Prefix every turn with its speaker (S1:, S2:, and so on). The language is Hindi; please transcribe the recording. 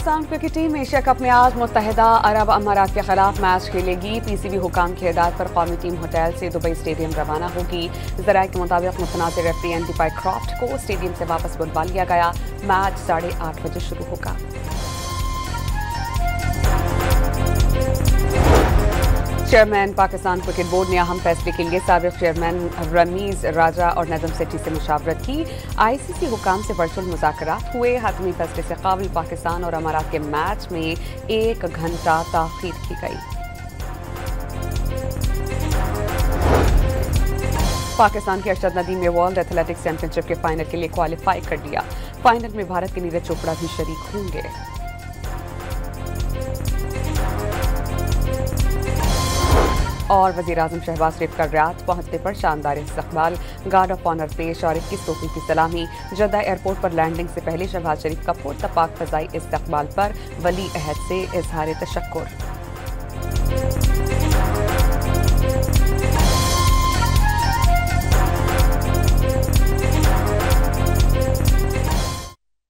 S1: Pakistan cricket team Asia cup में आज मुत्तहिदा अरब अमारात के खिलाफ मैच खेलेगी। पीसीबी हुकाम की हिदायत पर कौमी टीम होटल से दुबई स्टेडियम रवाना होगी। ज़राए के मुताबिक मुतनाज़िर रेफरी एंडी पाइक्रॉफ्ट को स्टेडियम से वापस बुलवा लिया गया। मैच 8:30 बजे शुरू होगा। चेयरमैन पाकिस्तान क्रिकेट बोर्ड ने अहम फैसले के लिए साबिक चेयरमैन रमीज राजा और नजम सेठी से मुशावरत की। आईसीसी हुकाम से वर्चुअल मुज़ाकरात हुए। हतमी फैसले से काबिल पाकिस्तान और अमारात के मैच में 1 घंटा ताख़ीर की गई। पाकिस्तान की अरशद नदीम ने वर्ल्ड एथलेटिक्स चैंपियनशिप के फाइनल के लिए क्वालिफाई कर लिया। फाइनल में भारत के नीरज चोपड़ा भी शरीक होंगे। और वज़ीर-ए-आज़म शहबाज शरीफ का रियाद पहुंचने पर शानदार इस्तकबाल, गार्ड ऑफ ऑनर पेश और 21 तोपों की सलामी। जद्दा एयरपोर्ट पर लैंडिंग से पहले शहबाज शरीफ का पुरतपाक फ़ज़ाई इस्तकबाल पर वली अहद से इज़हार तशक्कुर।